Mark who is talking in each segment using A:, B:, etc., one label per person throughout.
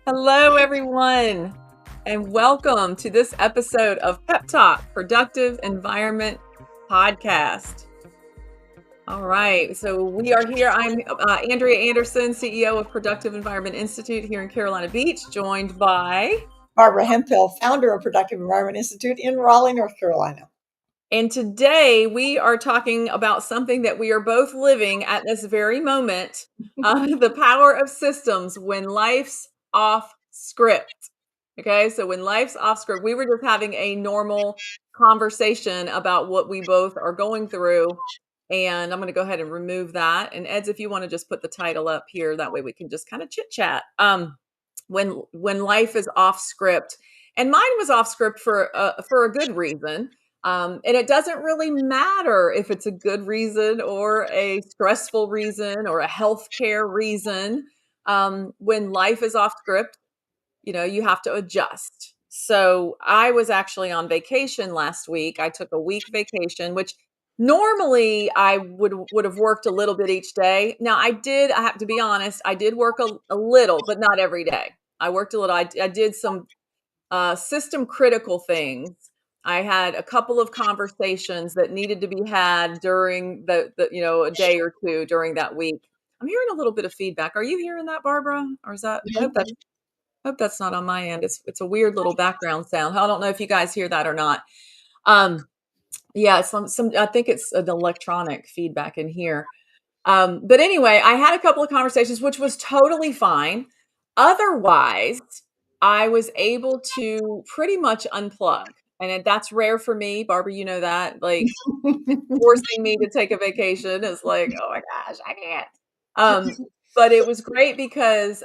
A: Hello, everyone, and welcome to this episode of PEPTalk, Productive Environment Podcast. All right, so we are here. I'm Andrea Anderson, CEO of Productive Environment Institute here in Carolina Beach, joined by...
B: Barbara Hemphill, founder of Productive Environment Institute in Raleigh, North Carolina.
A: And today we are talking about something that we are both living at this very moment, the power of systems when life's off script. Okay, so when life's off script, we were just having a normal conversation about what we both are going through. And I'm going to go ahead and remove that. And Eds, if you want to just put the title up here, that way we can just kind of chit chat. When life is off script, and mine was off script for a good reason. And it doesn't really matter if it's a good reason or a stressful reason or a healthcare reason. When life is off script, you have to adjust. So I was actually on vacation last week. I took a week vacation, which normally I would have worked a little bit each day. Now I have to be honest, I did work a little, but not every day. I worked a little. I did some system critical things. I had a couple of conversations that needed to be had during the a day or two during that week. I'm hearing a little bit of feedback. Are you hearing that, Barbara? Or is that? I hope that's not on my end. It's a weird little background sound. I don't know if you guys hear that or not. Um, yeah, some I think it's an electronic feedback in here. But anyway, I had a couple of conversations, which was totally fine. Otherwise, I was able to pretty much unplug. And that's rare for me. Barbara, you know that. Like forcing me to take a vacation is like, oh my gosh, I can't. But it was great because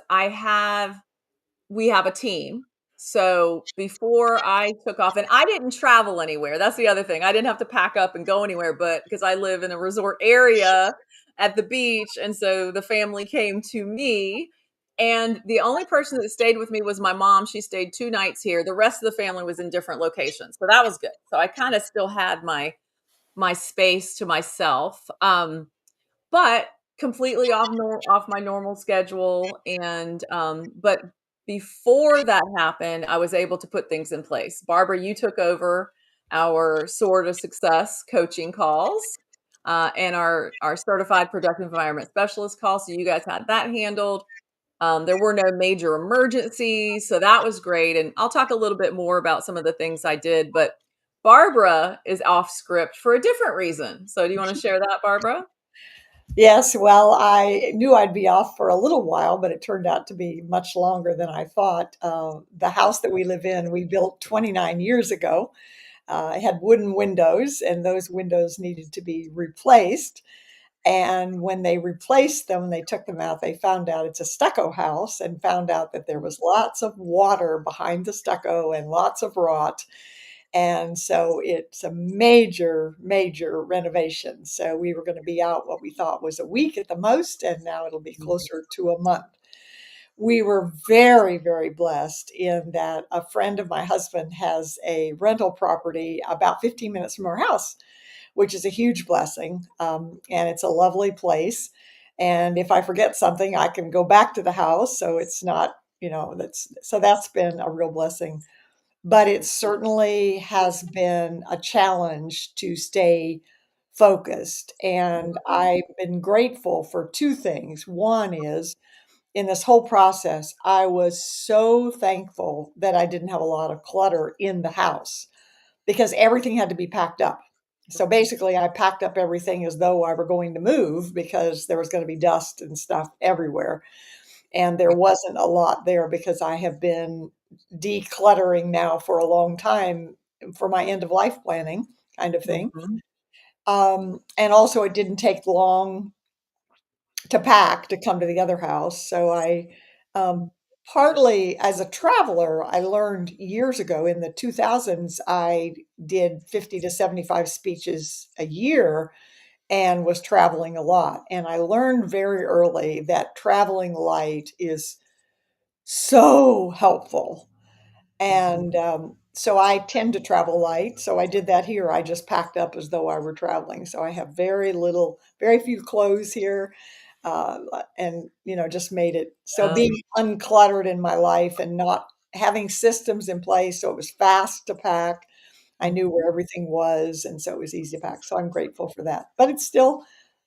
A: we have a team. So before I took off, and I didn't travel anywhere. That's the other thing. I didn't have to pack up and go anywhere, but because I live in a resort area at the beach. And so the family came to me. And the only person that stayed with me was my mom. She stayed 2 nights here. The rest of the family was in different locations. So that was good. So I kind of still had my space to myself. But completely off my normal schedule. And but before that happened, I was able to put things in place. Barbara, you took over our Sword of Success coaching calls and our certified productive environment specialist call. So you guys had that handled. There were no major emergencies, so that was great. And I'll talk a little bit more about some of the things I did, but Barbara is off script for a different reason. So do you want to share that, Barbara?
B: Yes, well, I knew I'd be off for a little while, but it turned out to be much longer than I thought. The house that we live in, we built 29 years ago. It had wooden windows, and those windows needed to be replaced. And when they replaced them, they took them out, they found out it's a stucco house and found out that there was lots of water behind the stucco and lots of rot. And so it's a major, major renovation. So we were going to be out what we thought was a week at the most, and now it'll be closer to a month. We were very, very blessed in that a friend of my husband has a rental property about 15 minutes from our house, which is a huge blessing. And it's a lovely place. And if I forget something, I can go back to the house. So it's not, that's been a real blessing. But it certainly has been a challenge to stay focused. And I've been grateful for two things. One is in this whole process, I was so thankful that I didn't have a lot of clutter in the house because everything had to be packed up. So basically, I packed up everything as though I were going to move because there was going to be dust and stuff everywhere. And there wasn't a lot there because I have been decluttering now for a long time for my end of life planning kind of thing.
A: Mhm.
B: And also, it didn't take long to pack to come to the other house. So um, partly as a traveler, I learned years ago in the 2000s, I did 50 to 75 speeches a year and was traveling a lot. And I learned very early that traveling light is so helpful. And so I tend to travel light. So I did that here. I just packed up as though I were traveling. So I have very few clothes here. and just made it so
A: Yeah.
B: being uncluttered in my life and not having systems in place, so it was fast to pack. I knew where
A: Mhm.
B: everything was, and so it was easy to pack. So I'm grateful for that. But it's still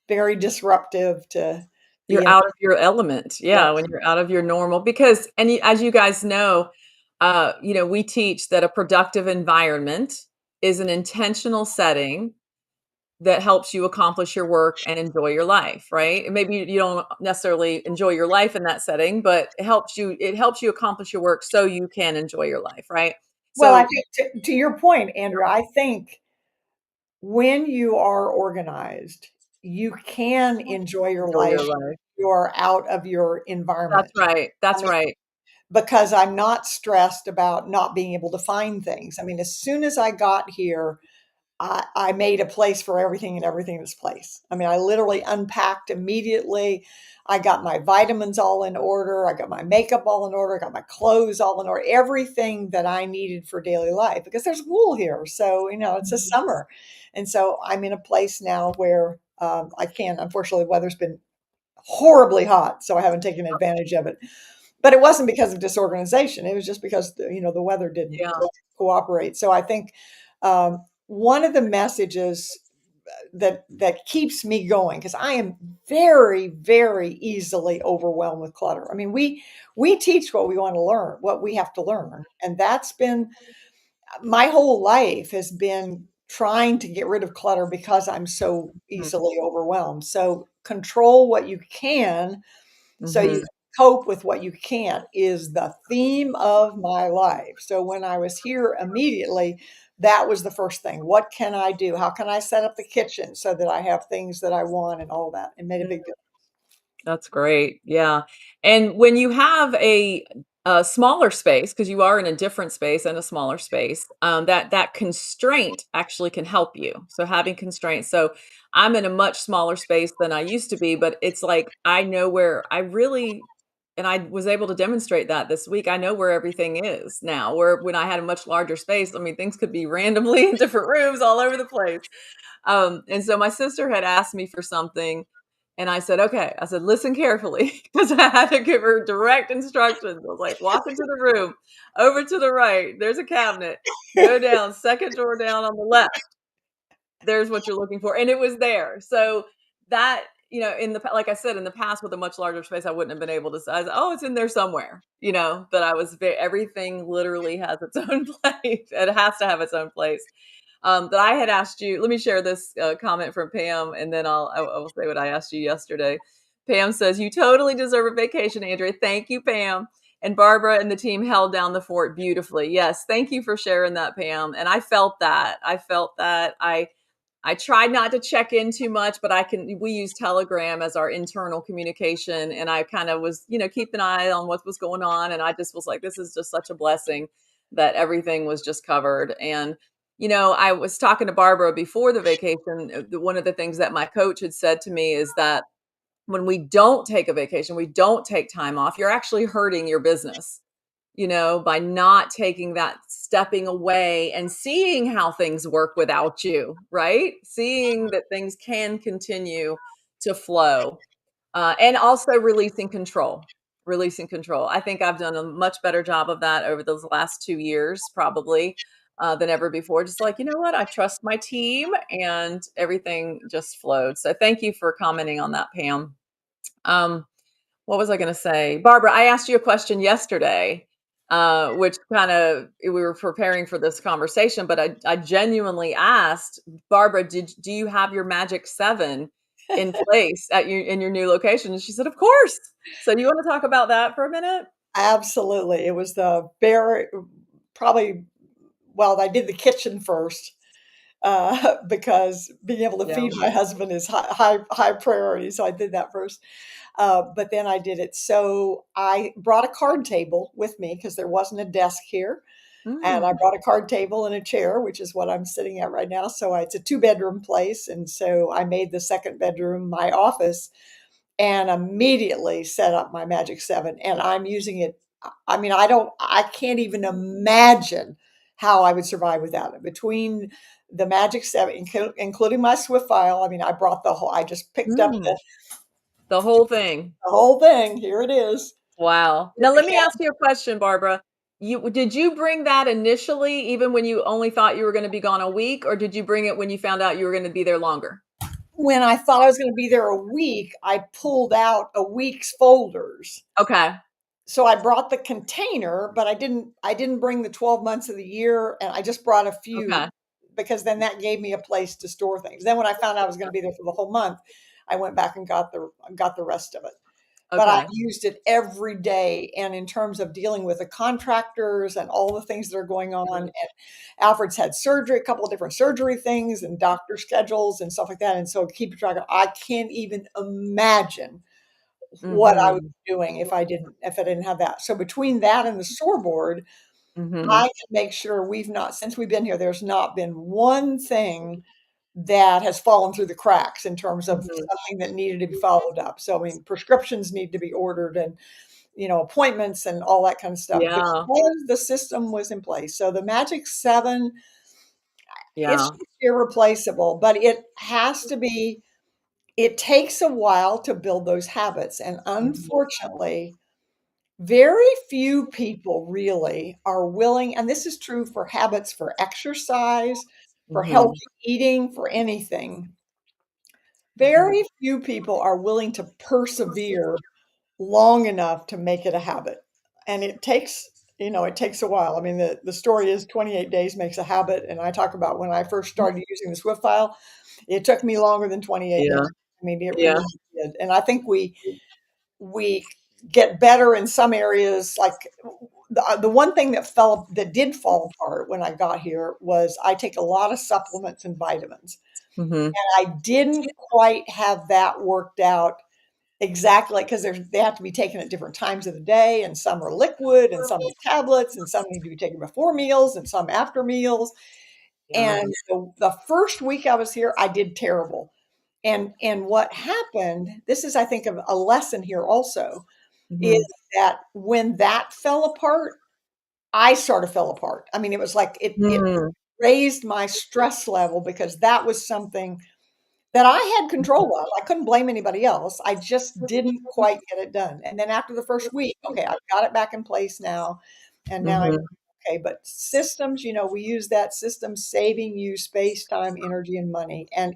B: very disruptive to be
A: You're
B: in.
A: out of your element. Yeah, when
B: Yes.
A: you're out of your normal because and you as you guys know, we teach that a productive environment is an intentional setting that helps you accomplish your work and enjoy your life, right? And maybe you don't necessarily enjoy your life in that setting, but it helps you accomplish your work so you can enjoy your life, right?
B: Well, I
A: So
B: think to your point, Andrea, I think when you are organized, you can enjoy your
A: enjoy
B: life.
A: your life.
B: You're out of your
A: That's
B: environment.
A: right.
B: I
A: That's
B: mean,
A: right.
B: because I'm not stressed about not being able to find things. I mean, as soon as I got here, I made a place for everything and everything in its place. I mean, I literally unpacked immediately. I got my vitamins all in order. I got my makeup all in order. I got my clothes all in order. Everything that I needed for daily life because there's wool here. So, it's a
A: Mhm.
B: summer. And so I'm in a place now where I can. Unfortunately, the weather's been horribly hot. So I haven't taken advantage of it. But it wasn't because of disorganization. It was just because the weather didn't
A: Yeah.
B: cooperate. So I think one of the messages that keeps me going because I am very, very easily overwhelmed with clutter. I mean, we teach what we want to learn, what we have to learn, and that's been my whole life has been trying to get rid of clutter because I'm so
A: Mhm.
B: easily overwhelmed. So control what you can so you
A: Mhm.
B: can cope with what you can't is the theme of my life. So when I was here immediately, that was the first thing. What can I do? How can I set up the kitchen so that I have things that I want and all that? It made a big difference.
A: That's great. Yeah. And when you have a smaller space, because you are in a different space and a smaller space, that constraint actually can help you. So having constraints. So I'm in a much smaller space than I used to be, but it's like I know where I really and I was able to demonstrate that this week. I know where everything is now. Where when I had a much larger space, I mean, things could be randomly in different rooms all over the place. And so my sister had asked me for something, and I said, "Okay." I said, "Listen carefully," because I had to give her direct instructions. I was like, "Walk into the room, over to the right, there's a cabinet. Go down, second drawer down on the left. There's what you're looking for." And it was there. So that, in the like I said, in the past with a much larger space, I wouldn't have been able to say, "Oh, it's in there somewhere," but I was everything literally has its own place. It has to have its own place. That I had asked you. Let me share this comment from Pam, and then I will say what I asked you yesterday. Pam says, "You totally deserve a vacation, Andrea." Thank you, Pam. And Barbara and the team held down the fort beautifully. Yes, thank you for sharing that, Pam. And I felt that. I felt that. I tried not to check in too much, but we use Telegram as our internal communication. And I kind of was, keep an eye on what was going on. And I just was like, this is just such a blessing that everything was just covered. And, I was talking to Barbara before the vacation. One of the things that my coach had said to me is that when we don't take a vacation, we don't take time off, you're actually hurting your business, by not taking that stepping away and seeing how things work without you, right? Seeing that things can continue to flow. And also releasing control. Releasing control. I think I've done a much better job of that over those last 2 years, probably. Than ever before. Just like, you know what? I trust my team and everything just flowed. So thank you for commenting on that, Pam. Um, what was I gonna say? Barbara, I asked you a question yesterday, which we were preparing for this conversation, but I genuinely asked, Barbara, do you have your magic 7 in place in your new location? And she said, "Of course." So do you wanna talk about that for a minute?
B: Absolutely. It was the very probably well, I did the kitchen first because being able to
A: Yeah.
B: feed my husband is high priority. So I did that first. But then I did it. So I brought a card table with me because there wasn't a desk here. And I
A: Mm.
B: brought a card table and a chair, which is what I'm sitting at right now. So it's a two-bedroom place. And so I made the second bedroom my office and immediately set up my Magic 7. And I'm using it. I mean, I can't even imagine how I would survive without it. Between the Magic 7, including my SwiftFile, I mean, I brought the whole, I just picked up
A: Mm. The whole thing.
B: The whole thing. Here it is.
A: Wow.
B: With
A: Now
B: the
A: let me ask you a question, Barbara. Did you bring that initially, even when you only thought you were going to be gone a week, or did you bring it when you found out you were going to be there longer?
B: When I thought I was going to be there a week, I pulled out a week's folders.
A: Okay.
B: So I brought the container, but I didn't bring the 12 months of the year, and I just brought a few
A: Okay.
B: because then that gave me a place to store things. Then when I found out I was going to be there for the whole month, I went back and got the rest of it. But I
A: Okay.
B: used it every day. And in terms of dealing with the contractors and all the things that are going on,
A: Mhm.
B: and Alfred's had surgery, a couple of different surgery things and doctor schedules and stuff like that. And so keep track of, I can't even imagine what I would
A: Mhm.
B: be doing if I didn't have that. So between that and the scoreboard, I
A: Mhm.
B: can make sure since we've been here, there's not been one thing that has fallen through the cracks in terms of
A: Mhm.
B: something that needed to be followed up. So, I mean, prescriptions need to be ordered and, appointments and all that kind of stuff
A: Yeah.
B: because the system was in place. So the Magic 7, it's
A: Yeah.
B: just irreplaceable, but it takes a while to build those habits. And
A: Mhm.
B: unfortunately, very few people really are willing, and this is true for habits for exercise, for
A: Mhm.
B: healthy eating, for anything.
A: Mhm.
B: Very few people are willing to persevere long enough to make it a habit. And it takes a while. I mean, the story is 28 days makes a habit. And I talk about when I first started using the Swift file, it took me longer than 28 days.
A: Yeah.
B: I mean, it
A: Yeah.
B: really did. And I think we get better in some areas. Like the one thing that did fall apart when I got here was I take a lot of supplements and vitamins.
A: Mhm.
B: I didn't quite have that worked out exactly because they have to be taken at different times of the day, and some are liquid, and some are tablets, and some need to be taken before meals, and some after meals.
A: Yeah.
B: And the first week I was here, I did terrible. And what happened? This is, I think, a lesson here also is
A: Mhm.
B: that when that fell apart, I sort of fell apart. I mean, it was like it
A: Mm.
B: raised my stress level because that was something that I had control of. I couldn't blame anybody else. I just didn't quite get it done. And then after the first week, okay, I've got it back in place now. And now I'm
A: Mhm.
B: okay. But systems, we use that system saving you space, time, energy, and money. And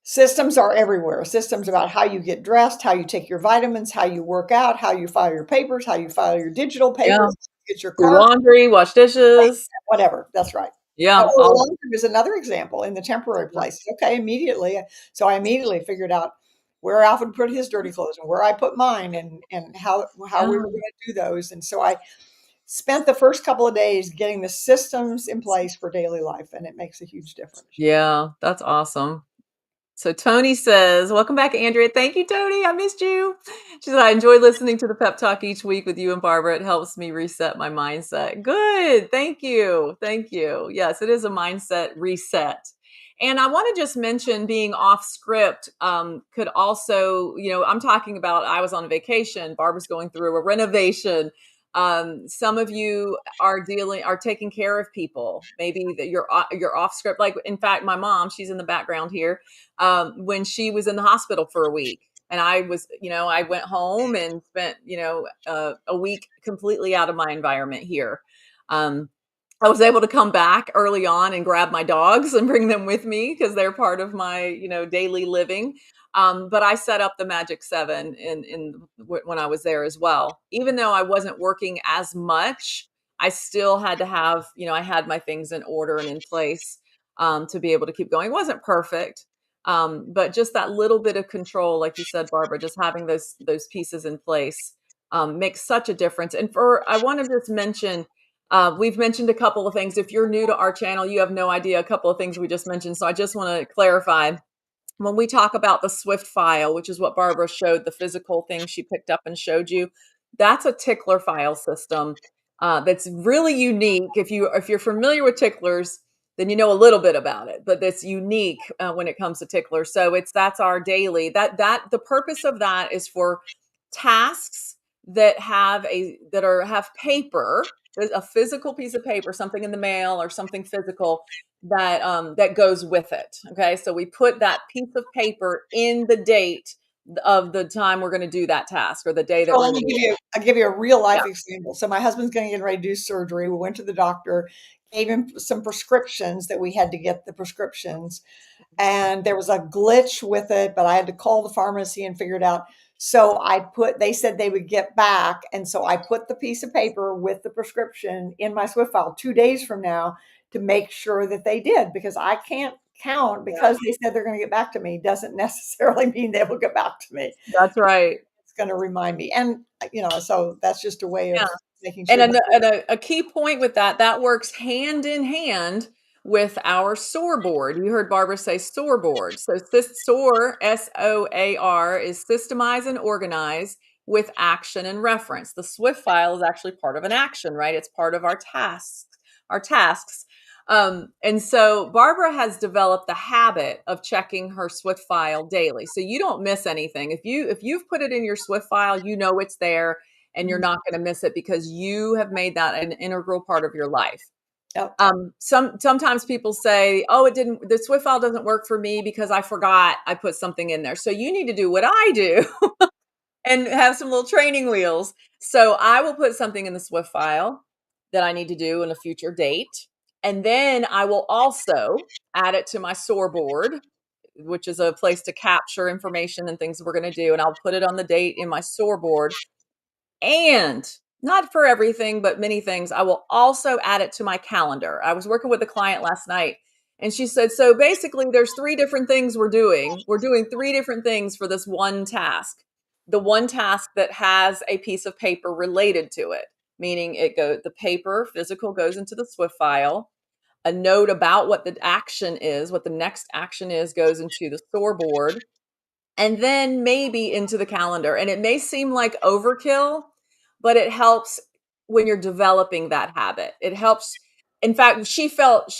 B: systems are everywhere. Systems about how you get dressed, how you take your vitamins, how you work out, how you file your papers, how you file your digital
A: Yeah.
B: papers, get your
A: Do
B: car,
A: laundry, wash dishes.
B: whatever. That's right.
A: Yeah.
B: Or the
A: All.
B: laundry is another example in the temporary place. Okay, immediately. So I immediately figured out where Alfred put his dirty clothes and where I put mine, and how we were
A: Yeah.
B: going to do those. And so I spent the first couple of days getting the systems in place for daily life, and it makes a huge difference.
A: Yeah. That's awesome. So Tony says, "Welcome back, Andrea." Thank you, Tony. I missed you. She said, "I enjoy listening to the pep talk each week with you and Barbara. It helps me reset my mindset." Good. Thank you. Thank you. Yes, it is a mindset reset. And I want to just mention being off script could also, I'm talking about I was on vacation. Barbara's going through a renovation. Some of you are taking care of people. Maybe that you're off script. Like in fact, my mom, she's in the background here when she was in the hospital for a week. And I went home and spent, a week completely out of my environment here. Um, I was able to come back early on and grab my dogs and bring them with me because they're part of my, daily living. But I set up the Magic Seven when I was there as well. Even though I wasn't working as much, I still had to have, I had my things in order and in place to be able to keep going. It wasn't perfect, but just that little bit of control, like you said, Barbara, just having those pieces in place makes such a difference. And I want to just mention, we've mentioned a couple of things. If you're new to our channel, you have no idea a couple of things we just mentioned. So I just want to clarify when we talk about the Swift file, which is what Barbara showed, the physical thing she picked up and showed you, that's a tickler file system that's really unique. If you're familiar with ticklers, then you know a little bit about it, but that's unique when it comes to ticklers. So that's our daily. That the purpose of that is for tasks that have paper, a physical piece of paper, something in the mail or something physical that goes with it. Okay, so we put that piece of paper in the date of the time we're going to do that task or the day that
B: So
A: we're
B: let
A: going
B: me
A: to do
B: give
A: it.
B: you I'll give you a real
A: Yeah.
B: life example. So my husband's getting ready to do surgery. We went to the doctor, gave him some prescriptions that we had to get the prescriptions, and there was a glitch with it, but I had to call the pharmacy and figure it out. So they said they would get back. And so I put the piece of paper with the prescription in my Swift file 2 days from now to make sure that they did, because I can't count
A: Yeah.
B: because they said they're going to get back to me doesn't necessarily mean they will get back to me.
A: That's right.
B: It's going to remind me. And, so that's just a way of
A: Yeah.
B: making
A: And
B: sure that.
A: a key point with that, that works hand in hand with our SOAR board. You heard Barbara say SOAR board. So SOAR, SOAR, is systemize and organize with action and reference. The Swift file is actually part of an action, right? It's part of our tasks, our tasks. And so Barbara has developed the habit of checking her Swift file daily. So you don't miss anything. If you've put it in your Swift file, you know it's there and you're not going to miss it because you have made that an integral part of your life.
B: Yep.
A: Sometimes people say, "Oh, the Swift file doesn't work for me because I forgot I put something in there." So you need to do what I do and have some little training wheels. So I will put something in the Swift file that I need to do in a future date, and then I will also add it to my SOAR board, which is a place to capture information and things we're going to do, and I'll put it on the date in my SOAR board. And not for everything, but many things, I will also add it to my calendar. I was working with a client last night and she said, "So basically, there's three different things we're doing. We're doing three different things for this one task. The one task that has a piece of paper related to it, meaning the paper physical goes into the Swift file. A note about what the action is, what the next action is, goes into the SOAR board and then maybe into the calendar. And it may seem like overkill, but it helps when you're developing that habit. It helps. In fact, she felt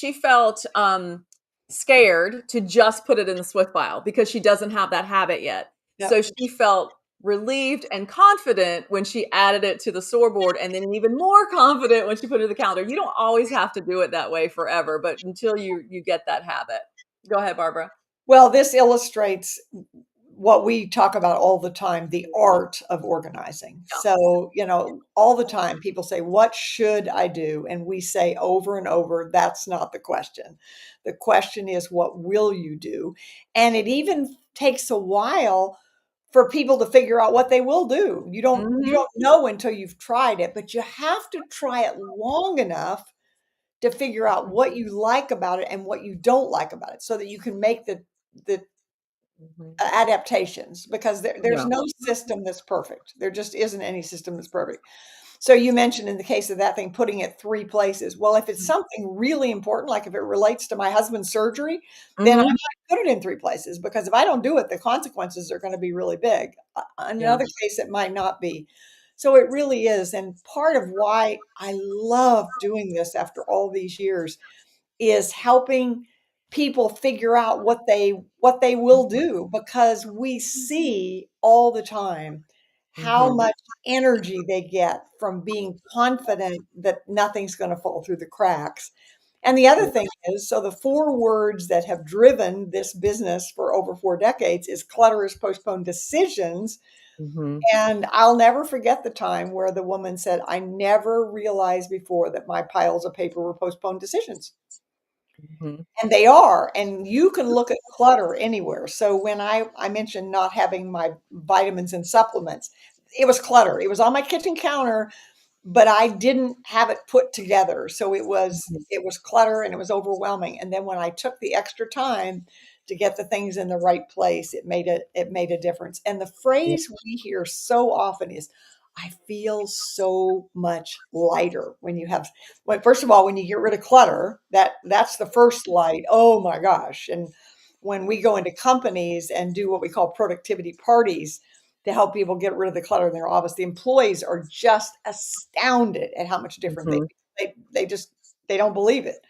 A: scared to just put it in the Swift file because she doesn't have that habit yet. So
B: Yep.
A: she felt relieved and confident when she added it to the SOAR board, and then even more confident when she put it in the calendar. You don't always have to do it that way forever, but until you get that habit. Go ahead, Barbara.
B: Well, this illustrates what we talk about all the time, the art of organizing.
A: Yeah.
B: So, all the time people say, "What should I do?" And we say over and over, that's not the question. The question is, what will you do? And it even takes a while for people to figure out what they will do. You
A: Mhm.
B: don't know until you've tried it, but you have to try it long enough to figure out what you like about it and what you don't like about it so that you can make the
A: Mhm.
B: adaptations, because there's
A: Yeah.
B: no system that's perfect. There just isn't any system that's perfect. So you mentioned in the case of that thing, putting it three places. Well, if it's something really important, like if it relates to my husband's surgery, then I
A: Mhm.
B: might put it in three places, because if I don't do it, the consequences are going to be really big. In
A: Yeah.
B: another case, it might not be. So it really is. And part of why I love doing this after all these years is helping people figure out what they will do, because we see all the time how
A: Mhm.
B: much energy they get from being confident that nothing's going to fall through the cracks. And the other
A: Yeah.
B: thing is, so the four words that have driven this business for over 4 decades is clutter is postponed decisions.
A: Mhm.
B: And I'll never forget the time where the woman said, "I never realized before that my piles of paper were postponed decisions."
A: Mhm.
B: And they are, and you can look at clutter anywhere. So when I mentioned not having my vitamins and supplements, it was clutter. It was on my kitchen counter, but I didn't have it put together. So
A: Mhm.
B: it was clutter and it was overwhelming. And then when I took the extra time to get the things in the right place, it made a difference. And the
A: Yeah.
B: phrase we hear so often is, "I feel so much lighter." When you have, well, first of all, when you get rid of clutter, that's the first light. Oh my gosh. And when we go into companies and do what we call productivity parties to help people get rid of the clutter in their office, the employees are just astounded at how much different
A: Mhm.
B: they just they don't believe it.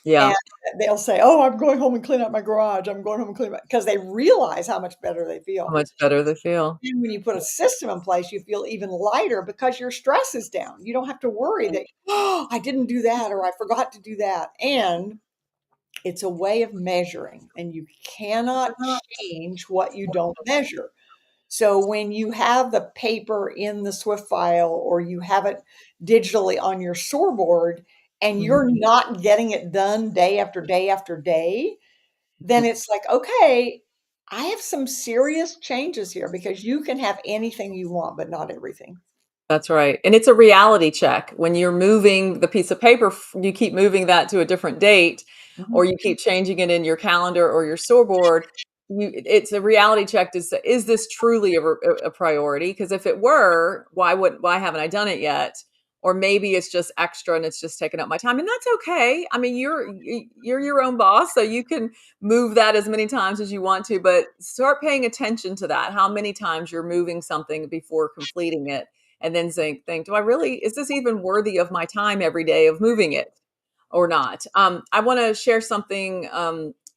B: And
A: Yeah.
B: they'll say, "Oh, I'm going home and clean out my garage. I'm going home and clean my," because they realize how much better they
A: How
B: feel.
A: much better they feel.
B: And when you put a system in place, you feel even lighter because your stress is down. You don't have to worry
A: Mhm.
B: that, "Oh, I didn't do that," or "I forgot to do that." And it's a way of measuring, and you cannot change what you don't measure. So when you have the paper in the Swift file or you have it digitally on your soreboard and you're
A: Mhm.
B: not getting it done day after day after day, then it's like, okay, I have some serious changes here because you can have anything you want, but not everything.
A: That's right, and it's a reality check. When you're moving the piece of paper, you keep moving that to a different date, or
B: Mhm.
A: you keep changing it in your calendar or your scoreboard. It's a reality check to say, is this truly a priority? Because if it were, why haven't I done it yet? Or maybe it's just extra and it's just taking up my time, and that's okay. I mean, you're your own boss, so you can move that as many times as you want to, but start paying attention to that. How many times you're moving something before completing it, and then think, do I really, is this even worthy of my time every day of moving it or not? I want to share something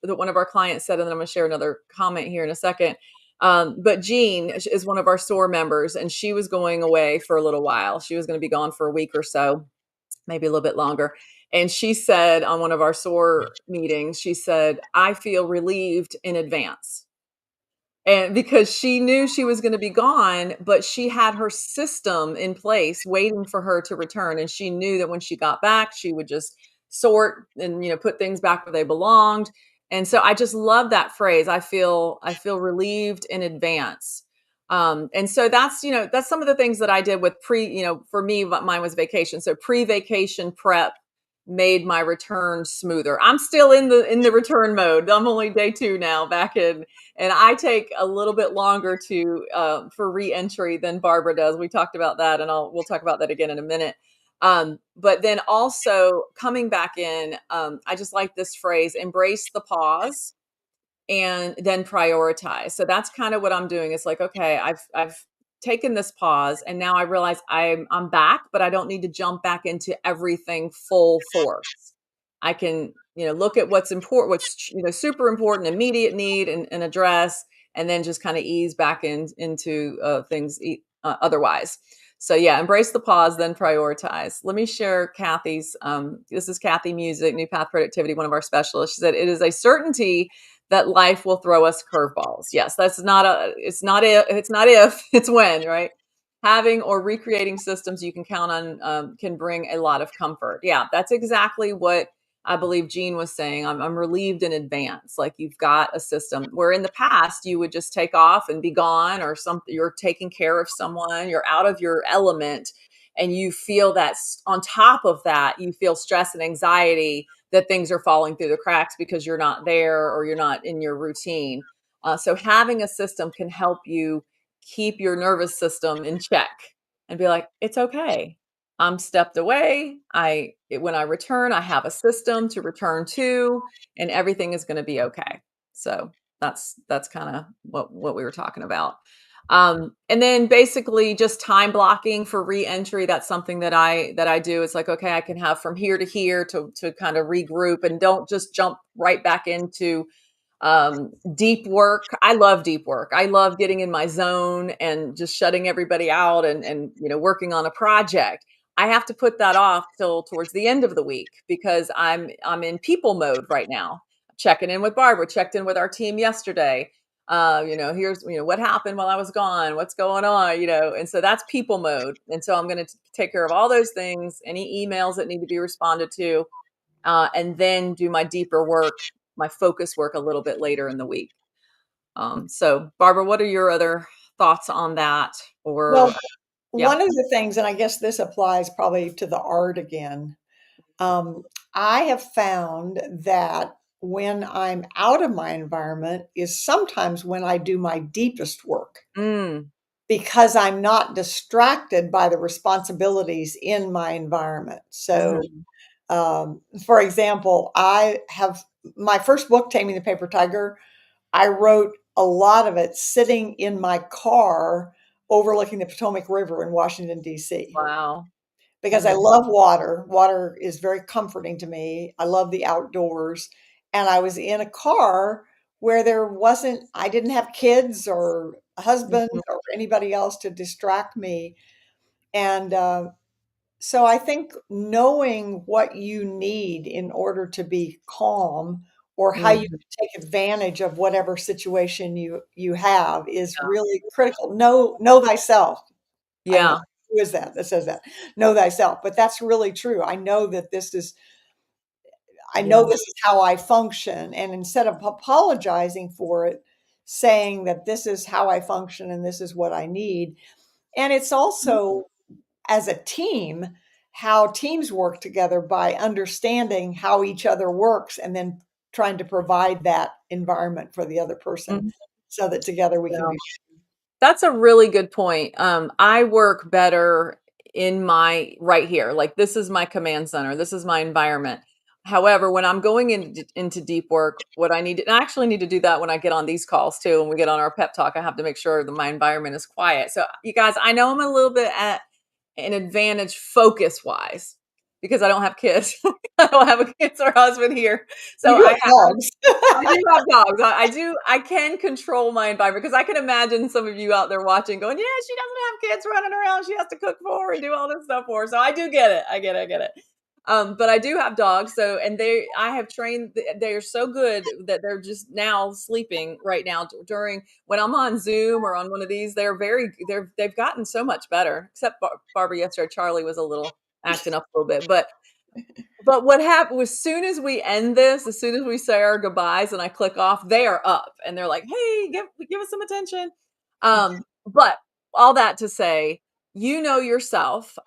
A: that one of our clients said, and then I'm going to share another comment here in a second. But Jean is one of our store members, and she was going away for a little while. She was going to be gone for a week or so, maybe a little bit longer. And she said on one of our SOAR meetings, she said, I feel relieved in advance, and because she knew she was gonna be gone, but she had her system in place waiting for her to return, and she knew that when she got back, she would just sort and, put things back where they belonged, and so I just love that phrase, I feel relieved in advance. And so that's some of the things that I did with for me, mine was vacation, so pre-vacation prep made my return smoother. I'm still in the return mode. I'm only day 2 now back in, and I take a little bit longer to for reentry than Barbara does. We talked about that, and we'll talk about that again in a minute. But then also coming back in, I just like this phrase: embrace the pause and then prioritize. So that's kind of what I'm doing. It's like, okay, I've taken this pause, and now I realize I'm back, but I don't need to jump back into everything full force. I can, look at what's important, what's super important, immediate need, and address, and then just kind of ease back into things otherwise. So yeah, embrace the pause, then prioritize. Let me share Kathy's. This is Kathy Music, New Path Productivity, one of our specialists. She said it is a certainty that life will throw us curveballs. Yes, that's not a it's not if, it's when, right? Having or recreating systems you can count on can bring a lot of comfort. Yeah, that's exactly what I believe Jean was saying. I'm relieved in advance. Like, you've got a system where in the past you would just take off and be gone, or something, you're taking care of someone, you're out of your element, and you feel that on top of that, you feel stress and anxiety that things are falling through the cracks because you're not there or you're not in your routine. So having a system can help you keep your nervous system in check and be like, it's okay. I'm stepped away. When I return, I have a system to return to, and everything is going to be okay. So that's kind of what we were talking about. And then basically just time blocking for re-entry. That's something that I do. It's like, okay, I can have from here to here to kind of regroup, and don't just jump right back into deep work. I love deep work. I love getting in my zone and just shutting everybody out, and working on a project. I have to put that off till towards the end of the week because I'm in people mode right now. Checking in with Barbara, checked in with our team yesterday. Here's what happened while I was gone, what's going on, and so that's people mode. And so I'm going to take care of all those things, any emails that need to be responded to, and then do my deeper work, my focus work a little bit later in the week. So Barbara, what are your other thoughts on that?
B: Well,
A: Or yeah.
B: one of the things, and I guess this applies probably to the art again, um, I have found that when I'm out of my environment is sometimes when I do my deepest work
A: Mm,
B: because I'm not distracted by the responsibilities in my environment. So,
A: mhm.
B: for example, I have my first book, Taming the Paper Tiger. I wrote a lot of it sitting in my car overlooking the Potomac River in Washington, D.C.
A: Wow.
B: because I
A: Mhm.
B: love water. Water is very comforting to me. I love the outdoors. And I was in a car where I didn't have kids or a husband
A: Mhm.
B: or anybody else to distract me. And so I think knowing what you need in order to be calm or how you
A: Mhm.
B: take advantage of whatever situation you have is
A: Yeah.
B: really critical. Know thyself. I know
A: Yeah.
B: who is that says that? Know thyself. But that's really true. I know
A: Yeah.
B: this is how I function. And instead of apologizing for it, saying that this is how I function and this is what I need. And it's
A: Mhm.
B: also as a team, how teams work together by understanding how each other works and then trying to provide that environment for the other person
A: Mhm.
B: so that together we can
A: Yeah.
B: be.
A: That's a really good point. I work better in my right here. Like this is my command center. This is my environment. However, when I'm going into deep work, what I need to, and I actually need to do that when I get on these calls too. When we get on our pep talk, I have to make sure that my environment is quiet. So you guys, I know I'm a little bit at an advantage focus wise because I don't have kids. I don't have a kids or husband here.
B: You
A: So
B: do have dogs.
A: I do have dogs. I can control my environment because I can imagine some of you out there watching going, "Yeah, she doesn't have kids running around. She has to cook for her and do all this stuff for her." So I do get it. I get it. But I do have dogs. So, and I have trained, they are so good that they're just now sleeping right now during when I'm on Zoom or on one of these. They've gotten so much better, except Barbara yesterday. Charlie was a little acting up a little bit, but what happened as soon as we end this, as soon as we say our goodbyes and I click off, they are up and they're like, "Hey, give us some attention." But all that to say, you know yourself.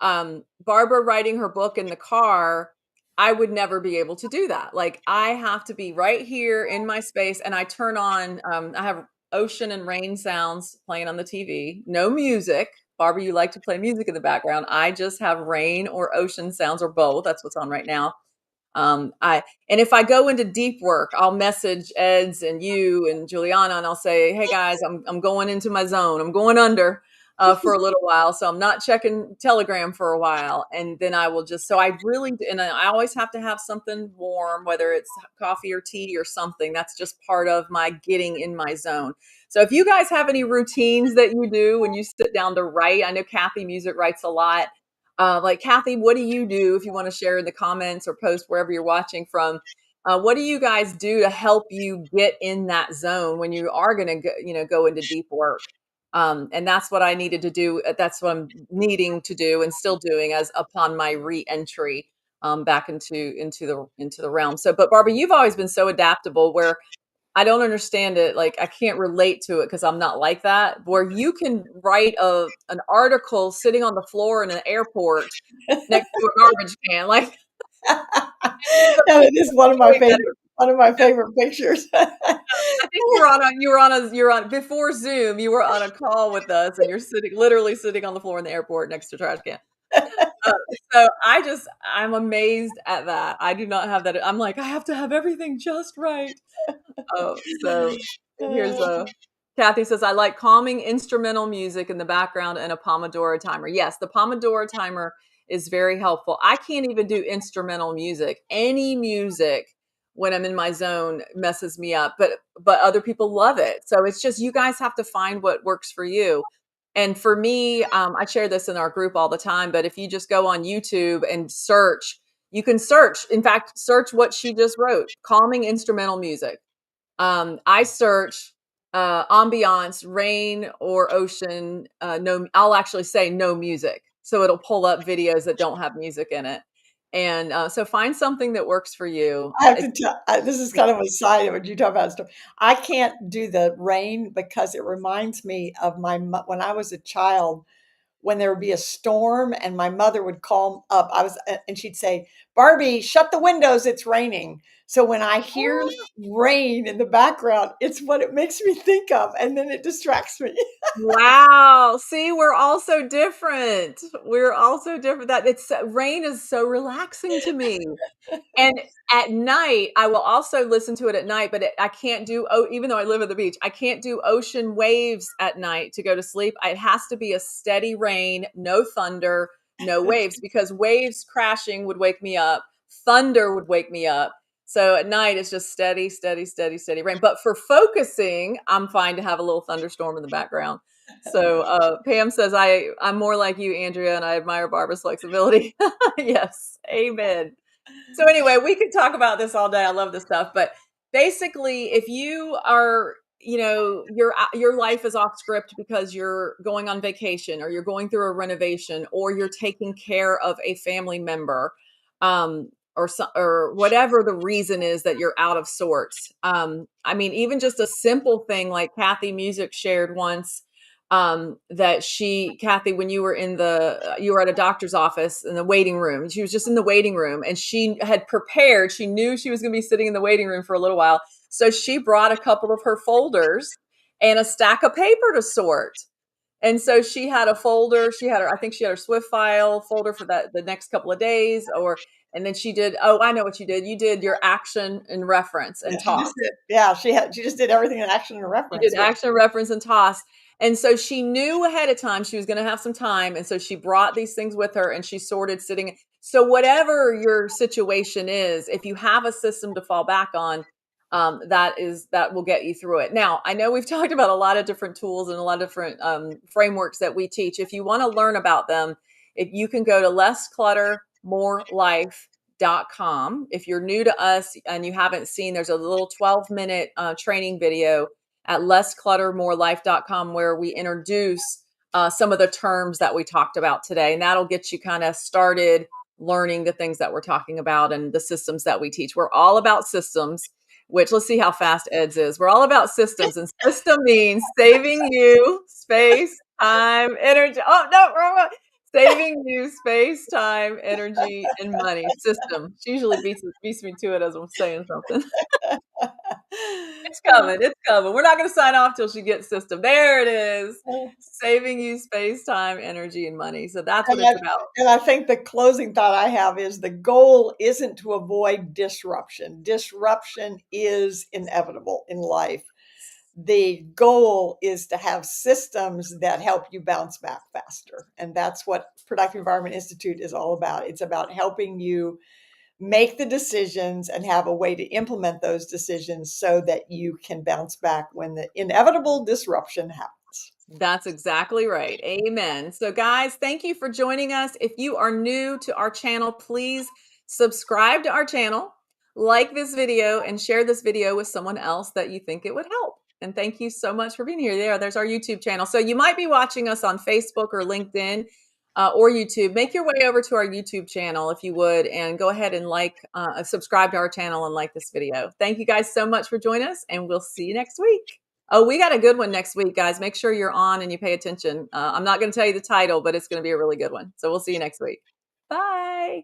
A: Barbara writing her book in the car, I would never be able to do that. Like I have to be right here in my space, and I turn on. I have ocean and rain sounds playing on the TV. No music. Barbara, you like to play music in the background. I just have rain or ocean sounds or both. That's what's on right now. I and if I go into deep work, I'll message Eds and you and Juliana, and I'll say, "Hey guys, I'm going into my zone. I'm going under for a little while, so I'm not checking Telegram for a while." And then I will just so I really and I always have to have something warm, whether it's coffee or tea or something. That's just part of my getting in my zone. So if you guys have any routines that you do when you sit down to write, I know Kathy Music writes a lot. Like Kathy, what do you do if you want to share in the comments or post wherever you're watching from? What do you guys do to help you get in that zone when you are going to go into deep work? And that's what I needed to do. That's what I'm needing to do and still doing as upon my re-entry back into the realm. So, but Barbara, you've always been so adaptable where I don't understand it. Like I can't relate to it because I'm not like that. Where you can write an article sitting on the floor in an airport next to a garbage can. Like
B: And it is
A: way better.
B: one of my favorite pictures.
A: I think you were on before Zoom. You were on a call with us, and you're literally sitting on the floor in the airport next to a trash can. Uh, so I'm amazed at that. I do not have that. I'm like I have to have everything just right. Oh, so here's a Kathy says, I like calming instrumental music in the background and a Pomodoro timer. Yes, the Pomodoro timer is very helpful. I can't even do instrumental music. Any music when I'm in my zone messes me up, but other people love it. So it's just you guys have to find what works for you. And for me, I share this in our group all the time, but if you just go on YouTube and search, you can search. In fact, search what she just wrote, calming instrumental music. I search ambiance, rain or ocean. No, I'll actually say no music, so it'll pull up videos that don't have music in it. And so find something that works for you.
B: I have to tell this is kind of a side of what you talk about stuff. I can't do the rain because it reminds me of when I was a child, when there would be a storm and my mother would call up. And she'd say, "Barbie, shut the windows. It's raining." So when I hear rain in the background, it's what it makes me think of, and then it distracts me.
A: Wow. See, we're also different. We're also different. That it's rain is so relaxing to me. And at night, I will also listen to it at night, but I can't do even though I live at the beach, I can't do ocean waves at night to go to sleep. It has to be a steady rain, no thunder, no waves, because waves crashing would wake me up. Thunder would wake me up. So at night, it's just steady, steady, steady, steady rain. But for focusing, I'm fine to have a little thunderstorm in the background. So Pam says, I'm more like you, Andrea, and I admire Barbara's flexibility. Yes, amen. So anyway, we could talk about this all day. I love this stuff, but basically, if you are, your life is off script because you're going on vacation or you're going through a renovation or you're taking care of a family member, or whatever the reason is that you're out of sorts. I mean, even just a simple thing like Kathy Music shared once, that Kathy, when you were you were at a doctor's office in the waiting room. She was just in the waiting room and she had prepared. She knew she was going to be sitting in the waiting room for a little while. So she brought a couple of her folders and a stack of paper to sort. And so she had a folder. I think she had her SwiftFile folder for the next couple of days, and then she did, oh, I know what you did. You did your action and reference and
B: Yeah, she
A: toss.
B: just did. Yeah, she just did everything in action and
A: She
B: reference.
A: did action, reference, and toss. And so she knew ahead of time she was going to have some time. And so she brought these things with her and she sorted sitting. So, whatever your situation is, if you have a system to fall back on, that will get you through it. Now, I know we've talked about a lot of different tools and a lot of different frameworks that we teach. If you want to learn about them, if you can go to lesscluttermorelife.com. If you're new to us and you haven't seen, there's a little 12-minute training video at lesscluttermorelife.com where we introduce some of the terms that we talked about today. And that'll get you kind of started learning the things that we're talking about and the systems that we teach. We're all about systems, which let's see how fast Ed's is. We're all about systems, and system means saving you space, time, energy. Oh, no, wrong one. Saving you space, time, energy, and money. System. She usually beats me to it as I'm saying something. It's coming. It's coming. We're not going to sign off till she gets system. There it is. Saving you space, time, energy, and money. So that's what
B: And
A: it's
B: I,
A: about.
B: and I think the closing thought I have is the goal isn't to avoid disruption. Disruption is inevitable in life. The goal is to have systems that help you bounce back faster. And that's what Productive Environment Institute is all about. It's about helping you make the decisions and have a way to implement those decisions so that you can bounce back when the inevitable disruption happens.
A: That's exactly right. Amen. So, guys, thank you for joining us. If you are new to our channel, please subscribe to our channel, like this video, and share this video with someone else that you think it would help. And thank you so much for being here. There's our YouTube channel. So, you might be watching us on Facebook or LinkedIn or YouTube. Make your way over to our YouTube channel if you would, and go ahead and subscribe to our channel and like this video. Thank you guys so much for joining us, and we'll see you next week. Oh, we got a good one next week, guys. Make sure you're on and you pay attention. I'm not going to tell you the title, but it's going to be a really good one. So we'll see you next week. Bye.